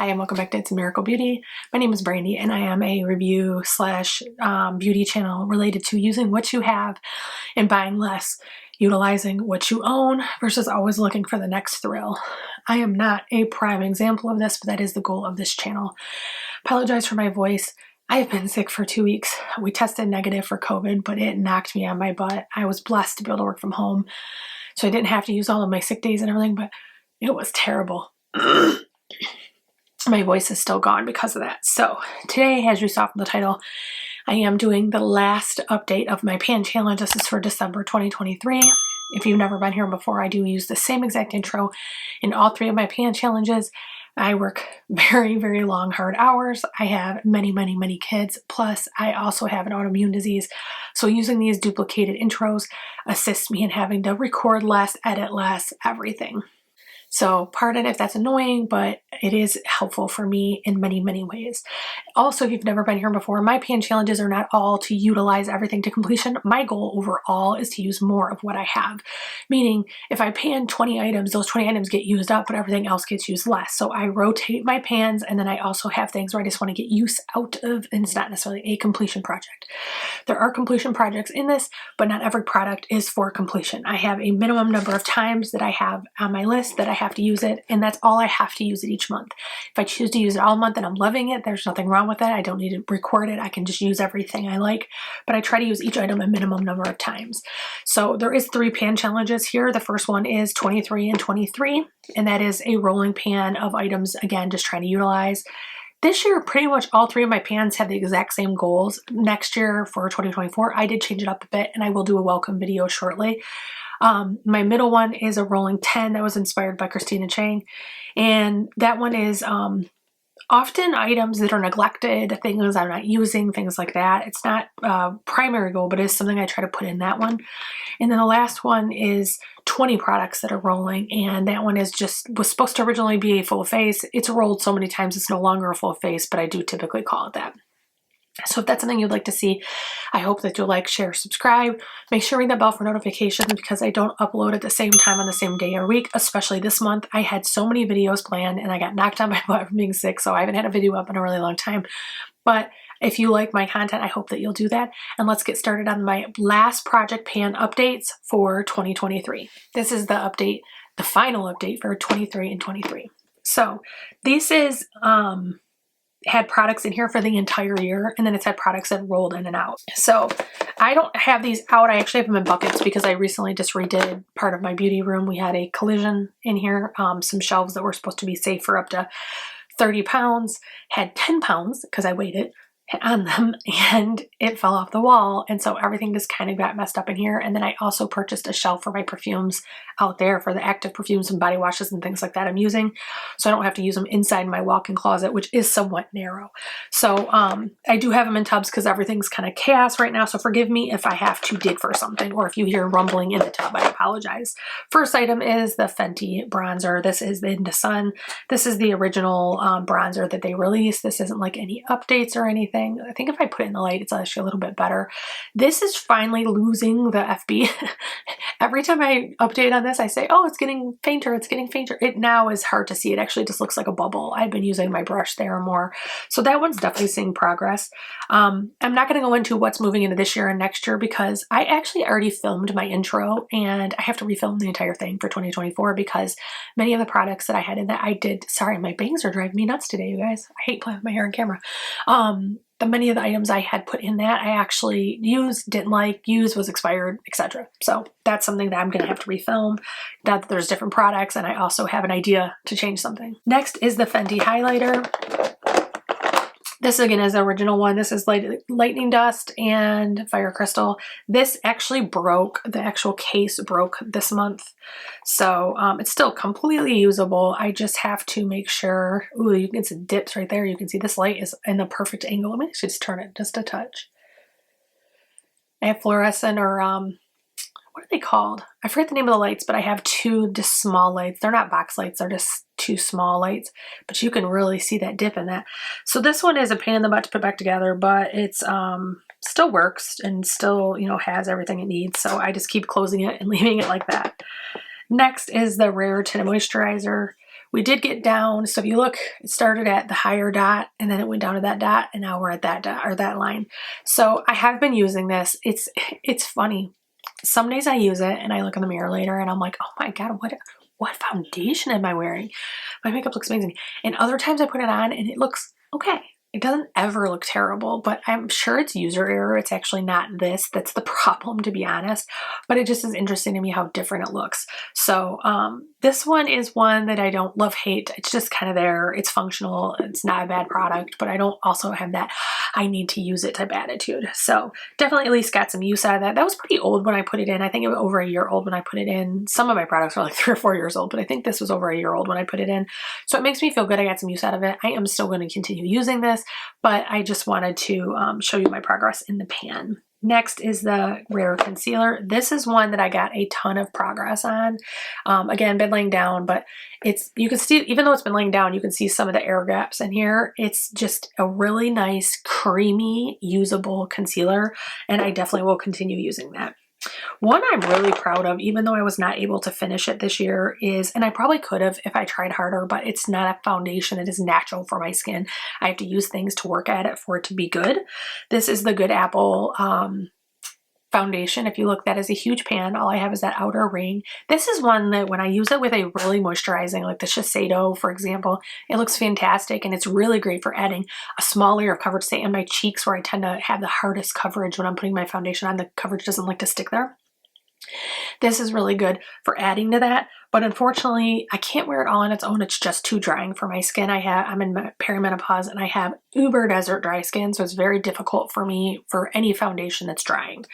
Hi, and welcome back to It's a Miracle Beauty. My name is Brandy, and I am a review slash beauty channel related to using what you have and buying less, utilizing what you own versus always looking for the next thrill. I am not a prime example of this, but that is the goal of this channel. Apologize for my voice. I have been sick for 2 weeks. We tested negative for COVID, but it knocked me on my butt. I was blessed to be able to work from home, so I didn't have to use all of my sick days and everything, but it was terrible. My voice is still gone because of that. So today, as you saw from the title, I am doing the last update of my pan challenge. This is for December 2023. If you've never been here before, I do use the same exact intro in all 3 of my pan challenges. I work very, very long, hard hours. I have many, many, many kids. Plus, I also have an autoimmune disease. So using these duplicated intros assists me in having to record less, edit less, everything. So pardon if that's annoying, but it is helpful for me in many, many ways. Also, if you've never been here before, my pan challenges are not all to utilize everything to completion. My goal overall is to use more of what I have. Meaning, if I pan 20 items, those 20 items get used up, but everything else gets used less. So I rotate my pans, and then I also have things where I just want to get use out of, and it's not necessarily a completion project. There are completion projects in this, but not every product is for completion. I have a minimum number of times that I have on my list that I have to use it, and that's all I have to use it each month. If I choose to use it all month and I'm loving it, there's nothing wrong with it. I don't need to record it. I can just use everything I like, but I try to use each item a minimum number of times. So there is 3 pan challenges here. The first one is 23 and 23, and that is a rolling pan of items, again, just trying to utilize. This year, pretty much all 3 of my pans have the exact same goals. Next year, for 2024, I did change it up a bit, and I will do a welcome video shortly. My middle one is a rolling 10 that was inspired by Christina Chang, and that one is often items that are neglected, things I'm not using, things like that. It's not a primary goal, but it's something I try to put in that one. And then the last one is 20 products that are rolling, and that one was supposed to originally be a full face. It's rolled so many times it's no longer a full face, but I do typically call it that. So if that's something you'd like to see, I hope that you'll like, share, subscribe. Make sure to ring that bell for notifications, because I don't upload at the same time on the same day or week, especially this month. I had so many videos planned and I got knocked on my butt from being sick, so I haven't had a video up in a really long time. But if you like my content, I hope that you'll do that. And let's get started on my last project pan updates for 2023. This is the update, the final update for 23 and 23. So this is had products in here for the entire year, and then it's had products that rolled in and out. So I don't have these out. I actually have them in buckets because I recently just redid part of my beauty room. We had a collision in here. Some shelves that were supposed to be safe for up to 30 pounds had 10 pounds because I weighed it on them, and it fell off the wall, and so everything just kind of got messed up in here. And then I also purchased a shelf for my perfumes out there, for the active perfumes and body washes and things like that I'm using, so I don't have to use them inside my walk-in closet, which is somewhat narrow. So I do have them in tubs because everything's kind of chaos right now, so forgive me if I have to dig for something, or if you hear rumbling in the tub, I apologize. First item is the Fenty bronzer. This is the In the Sun. This is the original bronzer that they released. This isn't like any updates or anything. I think if I put it in the light, it's actually a little bit better. This is finally losing the FB. Every time I update on this, I say, oh, it's getting fainter, it's getting fainter. It now is hard to see. It actually just looks like a bubble. I've been using my brush there more. So that one's definitely seeing progress. I'm not going to go into what's moving into this year and next year, because I actually already filmed my intro, and I have to refilm the entire thing for 2024 because many of the products that I had in that I did, sorry, my bangs are driving me nuts today, you guys. I hate playing with my hair on camera. Many of the items I had put in that I actually used, didn't like, used, was expired, etc. So that's something that I'm going to have to refilm. That there's different products, and I also have an idea to change something. Next is the Fenty highlighter. This again is the original one. This is lightning dust and fire crystal. This actually broke. The actual case broke this month. So it's still completely usable. I just have to make sure, ooh, you can see dips right there. You can see this light is in the perfect angle. Let me just turn it just a touch. I have fluorescent, or what are they called? I forget the name of the lights, but I have 2 just small lights. They're not box lights. They're just 2 small lights, but you can really see that dip in that. So this one is a pain in the butt to put back together, but it's still works and still, you know, has everything it needs. So I just keep closing it and leaving it like that. Next is the Rare Tinted Moisturizer, we did get down. So if you look, it started at the higher dot and then it went down to that dot and now we're at that dot or that line. So I have been using this. It's funny. Some days I use it and I look in the mirror later and I'm like, oh my God, what foundation am I wearing? My makeup looks amazing. And other times I put it on and it looks okay. It doesn't ever look terrible, but I'm sure it's user error. It's actually not this that's the problem, to be honest, but it just is interesting to me how different it looks. So this one is one that I don't love hate. It's just kind of there. It's functional. It's not a bad product, but I don't also have that I need to use it type attitude. So definitely at least got some use out of that. That was pretty old when I put it in. I think it was over a year old when I put it in. Some of my products are like 3 or 4 years old, but I think this was over a year old when I put it in. So it makes me feel good. I got some use out of it. I am still going to continue using this, but I just wanted to show you my progress in the pan. Next is the Rare Concealer. This is one that I got a ton of progress on. Again, been laying down, but you can see, even though it's been laying down, you can see some of the air gaps in here. It's just a really nice, creamy, usable concealer, and I definitely will continue using that. One I'm really proud of, even though I was not able to finish it this year, is, and I probably could have if I tried harder, but it's not a foundation. It is natural for my skin. I have to use things to work at it for it to be good. This is the Good Apple foundation. If you look, that is a huge pan. All I have is that outer ring. This is one that when I use it with a really moisturizing, like the Shiseido, for example, it looks fantastic and it's really great for adding a small layer of coverage, say in my cheeks where I tend to have the hardest coverage when I'm putting my foundation on. The coverage doesn't like to stick there. This is really good for adding to that, but unfortunately I can't wear it all on its own. It's just too drying for my skin. I'm in perimenopause and I have uber desert dry skin, so it's very difficult for me for any foundation that's drying.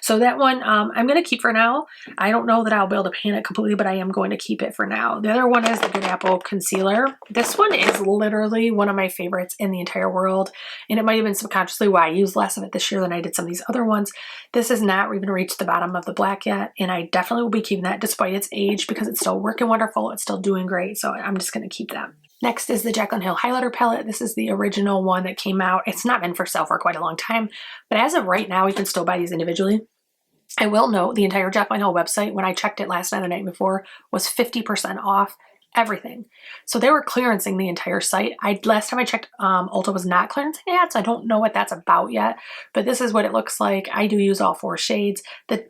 So that one I'm going to keep for now. I don't know that I'll be able to pan it completely, but I am going to keep it for now. The other one is the Good Apple Concealer. This one is literally one of my favorites in the entire world, and it might have been subconsciously why I used less of it this year than I did some of these other ones. This has not even reached the bottom of the black yet, and I definitely will be keeping that despite its age because it's still working wonderful. It's still doing great, so I'm just going to keep that. Next is the Jaclyn Hill Highlighter Palette. This is the original one that came out. It's not been for sale for quite a long time, but as of right now, you can still buy these individually. I will note the entire Jaclyn Hill website, when I checked it last night or the night before, was 50% off everything. So they were clearancing the entire site. Last time I checked, Ulta was not clearancing yet, so I don't know what that's about yet, but this is what it looks like. I do use all 4 shades.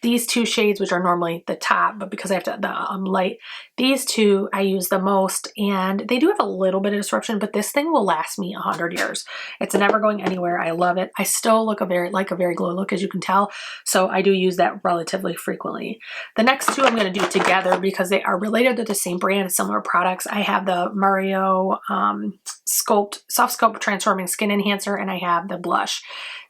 These 2 shades, which are normally the top, but because I have to, the light, these 2 I use the most, and they do have a little bit of disruption, but this thing will last me 100 years. It's never going anywhere. I love it. I still look like a very glow look, as you can tell, so I do use that relatively frequently. The next 2 I'm going to do together because they are related to the same brand, similar products. I have the Mario Soft Sculpt Transforming Skin Enhancer, and I have the blush.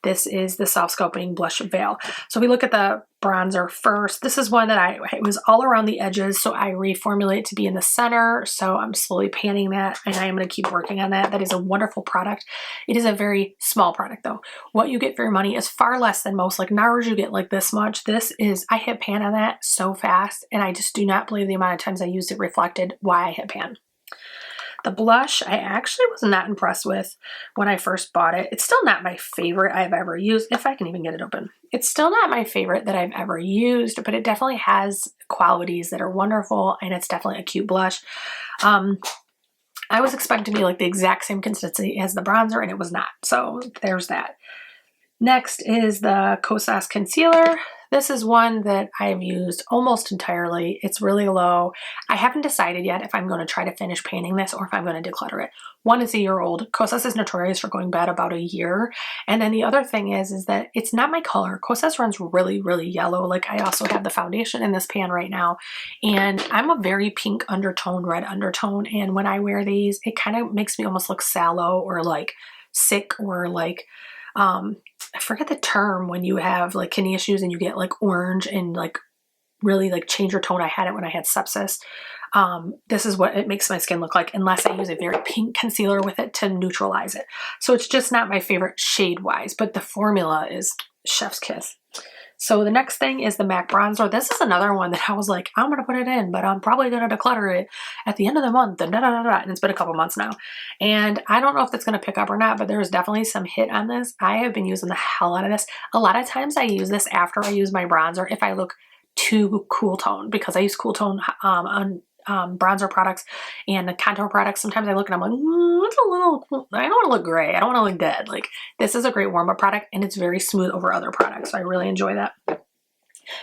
This is the Soft Sculpting Blush Veil. So we look at the bronzer first. This is one that it was all around the edges, so I reformulate to be in the center. So I'm slowly panning that, and I am going to keep working on that. That is a wonderful product. It is a very small product though. What you get for your money is far less than most. Like NARS, you get like this much. This is, I hit pan on that so fast, and I just do not believe the amount of times I used it reflected why I hit pan. The blush, I actually was not impressed with when I first bought it. It's still not my favorite I've ever used, if I can even get it open. It's still not my favorite that I've ever used, but it definitely has qualities that are wonderful, and it's definitely a cute blush. I was expecting to be like the exact same consistency as the bronzer, and it was not. So there's that. Next is the Kosas Concealer. This is one that I've used almost entirely. It's really low. I haven't decided yet if I'm going to try to finish painting this or if I'm going to declutter it. One is a year old. Kosas is notorious for going bad about a year. And then the other thing is that it's not my color. Kosas runs really, really yellow. Like I also have the foundation in this pan right now. And I'm a very pink undertone, red undertone. And when I wear these, it kind of makes me almost look sallow or like sick or like, I forget the term when you have like kidney issues and you get like orange and like really like change your tone. I had it when I had sepsis. This is what it makes my skin look like unless I use a very pink concealer with it to neutralize it. So it's just not my favorite shade wise, but the formula is chef's kiss. So the next thing is the MAC bronzer. This is another one that I was like, I'm going to put it in, but I'm probably going to declutter it at the end of the month. And it's been a couple months now. And I don't know if that's going to pick up or not, but there's definitely some hit on this. I have been using the hell out of this. A lot of times I use this after I use my bronzer if I look too cool tone, because I use cool tone bronzer products and the contour products, sometimes I look and I'm like, it's a little, I don't want to look gray. I don't want to look dead. Like, this is a great warm-up product, and it's very smooth over other products. So I really enjoy that.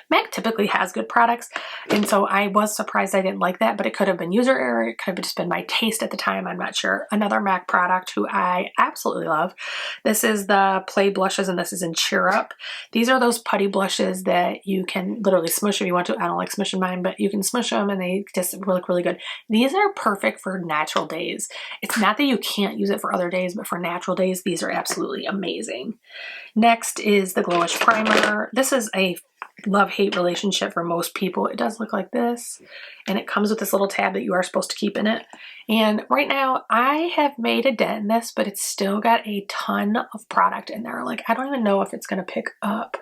MAC typically has good products, and so I was surprised I didn't like that, but it could have been user error. It could have just been my taste at the time. I'm not sure. Another MAC product who I absolutely love. This is the Play Blushes, and this is in Cheer Up. These are those putty blushes that you can literally smush if you want to. I don't like smushing mine, but you can smush them and they just look really good. These are perfect for natural days. It's not that you can't use it for other days, but for natural days, these are absolutely amazing. Next is the Glowish Primer. This is a love-hate relationship for most people. It does look like this, and it comes with this little tab that you are supposed to keep in it. And right now I have made a dent in this, but it's still got a ton of product in there. Like, I don't even know if it's going to pick up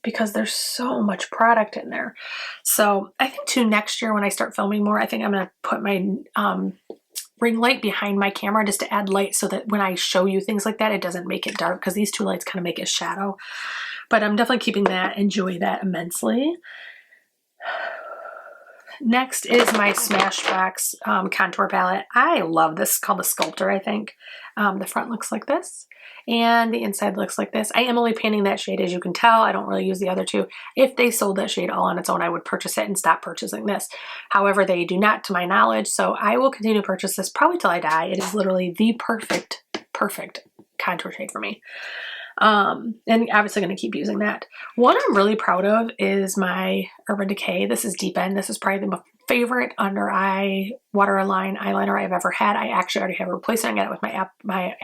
because there's so much product in there. So I think too, next year when I start filming more, I think I'm going to put my ring light behind my camera just to add light so that when I show you things like that, it doesn't make it dark, because these two lights kind of make a shadow. But I'm definitely keeping that. Enjoy that immensely. Next is my Smashbox contour palette. I love this. It's called the Sculptor, I think. The front looks like this, and the inside looks like this. I am only painting that shade, as you can tell. I don't really use the other two. If they sold that shade all on its own, I would purchase it and stop purchasing this. However, they do not, to my knowledge, so I will continue to purchase this probably till I die. It is literally the perfect contour shade for me. And obviously going to keep using that. One I'm really proud of is my Urban Decay. This is Deep End. This is probably my favorite under eye waterline eyeliner I've ever had. I actually already have a replacement. I got it with my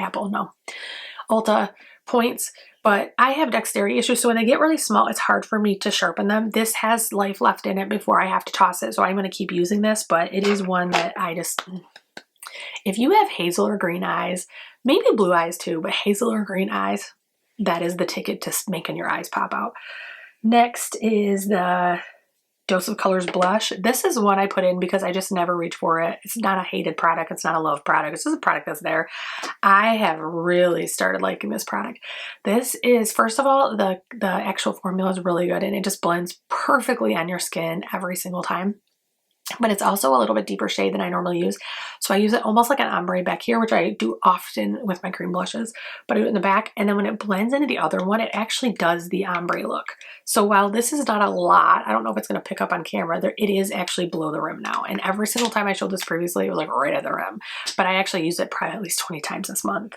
Ulta points, but I have dexterity issues, so when they get really small, it's hard for me to sharpen them. This has life left in it before I have to toss it, so I'm going to keep using this, but it is one that I just, if you have hazel or green eyes, maybe blue eyes too, but hazel or green eyes, that is the ticket to making your eyes pop out. Next is the Dose of Colors blush. This is one I put in because I just never reach for it. It's not a hated product. It's not a loved product. It's just a product that's there. I have really started liking this product. This is, first of all, the actual formula is really good, and it just blends perfectly on your skin every single time. But it's also a little bit deeper shade than I normally use. So I use it almost like an ombre back here, which I do often with my cream blushes, but I do it in the back. And then when it blends into the other one, it actually does the ombre look. So while this is not a lot, I don't know if it's going to pick up on camera, it is actually below the rim now. And every single time I showed this previously, it was like right at the rim. But I actually use it probably at least 20 times this month.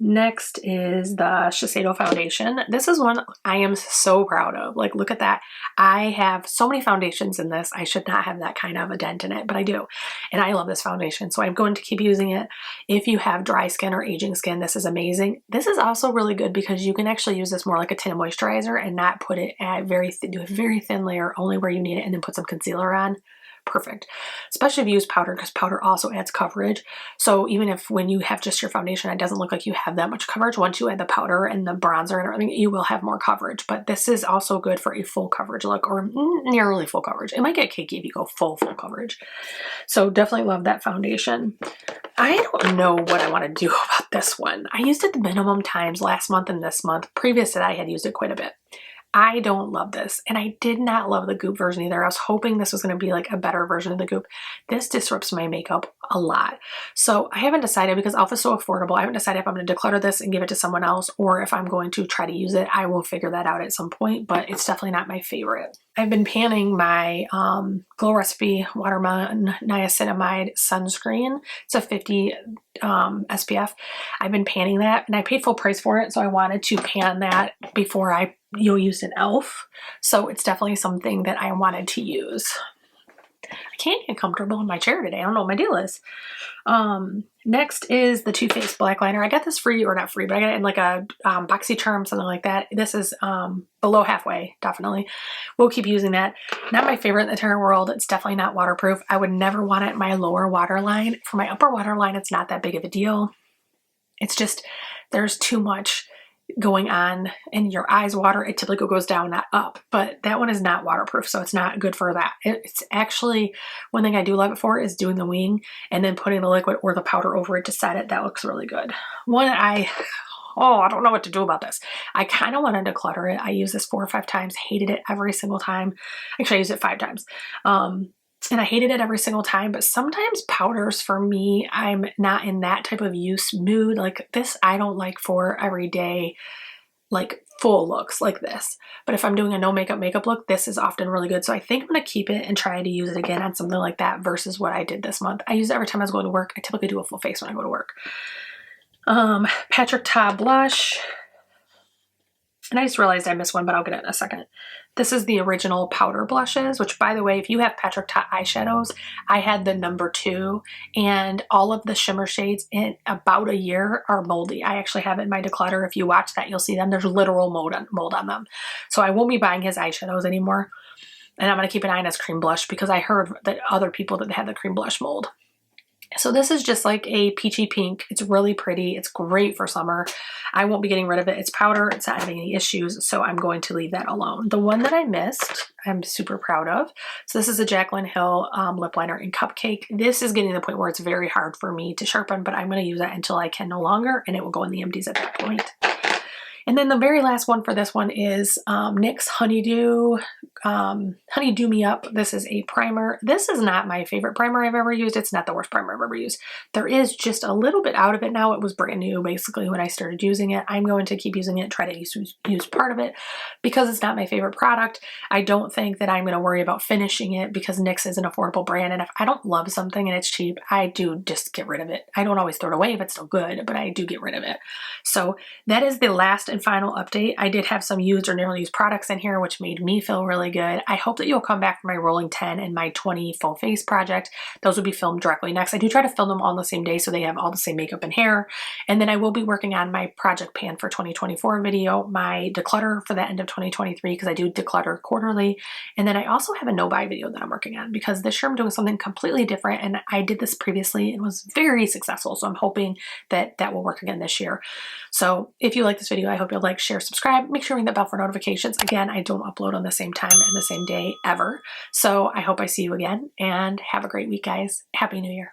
Next is the Shiseido foundation. This is one I am so proud of. Like, look at that. I have so many foundations in this. I should not have that kind of a dent in it, but I do. And I love this foundation, so I'm going to keep using it. If you have dry skin or aging skin, this is amazing. This is also really good because you can actually use this more like a tinted moisturizer and not put it at do a very thin layer only where you need it and then put some concealer on. Perfect. Especially if you use powder, because powder also adds coverage. So even if when you have just your foundation, it doesn't look like you have that much coverage, once you add the powder and the bronzer and everything, you will have more coverage. But this is also good for a full coverage look, or nearly full coverage. It might get cakey if you go full coverage. So definitely love that foundation. I don't know what I want to do about this one. I used it the minimum times last month and this month. Previous to that, I had used it quite a bit. I don't love this, and I did not love the Goop version either. I was hoping this was going to be like a better version of the Goop. This disrupts my makeup a lot. So I haven't decided, because Elf is so affordable, I haven't decided if I'm going to declutter this and give it to someone else, or if I'm going to try to use it. I will figure that out at some point, but it's definitely not my favorite. I've been panning my Glow Recipe Watermelon Niacinamide sunscreen. It's a 50 SPF. I've been panning that, and I paid full price for it, so I wanted to pan that before I used an Elf. So it's definitely something that I wanted to use. I can't get comfortable in my chair today. I don't know what my deal is. Next is the Too Faced Black Liner. I got this free, or not free, but I got it in like a BoxyCharm, something like that. This is below halfway, definitely. We'll keep using that. Not my favorite in the entire world. It's definitely not waterproof. I would never want it in my lower waterline. For my upper waterline, it's not that big of a deal. It's just, there's too much going on and your eyes water. It typically goes down, not up, but that one is not waterproof, so it's not good for that. It's actually, one thing I do love it for is doing the wing and then putting the liquid or the powder over it to set it. That looks really good. One I I don't know what to do about this. I kind of want to declutter it. I use this 4 or 5 times, hated it every single time. Actually, I used it 5 times. And I hated it every single time, but sometimes powders for me, I'm not in that type of use mood. Like this, I don't like for everyday, like full looks like this. But if I'm doing a no makeup look, this is often really good. So I think I'm gonna keep it and try to use it again on something like that versus what I did this month. I use it every time I was going to work. I typically do a full face when I go to work. Patrick Ta blush. And I just realized I missed one, but I'll get it in a second. This is the original powder blushes, which by the way, if you have Patrick Ta eyeshadows, I had the #2 and all of the shimmer shades in about a year are moldy. I actually have it in my declutter. If you watch that, you'll see them. There's literal mold on them. So I won't be buying his eyeshadows anymore. And I'm going to keep an eye on his cream blush because I heard that other people that had the cream blush mold. So this is just like a peachy pink. It's really pretty. It's great for summer. I won't be getting rid of it. It's powder. It's not having any issues, so I'm going to leave that alone. The one that I missed, I'm super proud of. So this is a Jaclyn Hill lip liner in Cupcake. This is getting to the point where it's very hard for me to sharpen, but I'm going to use that until I can no longer, and it will go in the empties at that point. And then the very last one for this one is NYX Honeydew Me Up. This is a primer. This is not my favorite primer I've ever used. It's not the worst primer I've ever used. There is just a little bit out of it now. It was brand new basically when I started using it. I'm going to keep using it, try to use part of it because it's not my favorite product. I don't think that I'm going to worry about finishing it because NYX is an affordable brand. And if I don't love something and it's cheap, I do just get rid of it. I don't always throw it away if it's still good, but I do get rid of it. So that is the last and final update. I did have some used or nearly used products in here, which made me feel really good. I hope that you'll come back for my rolling 10 and my 20 full face project. Those will be filmed directly next. I do try to film them all on the same day so they have all the same makeup and hair. And then I will be working on my project pan for 2024 video, my declutter for the end of 2023, because I do declutter quarterly. And then I also have a no buy video that I'm working on because this year I'm doing something completely different. And I did this previously and was very successful. So I'm hoping that that will work again this year. So if you like this video, I hope you'll like, share, subscribe. Make sure you ring the bell for notifications. Again, I don't upload on the same time and the same day ever. So I hope I see you again and have a great week, guys. Happy New Year.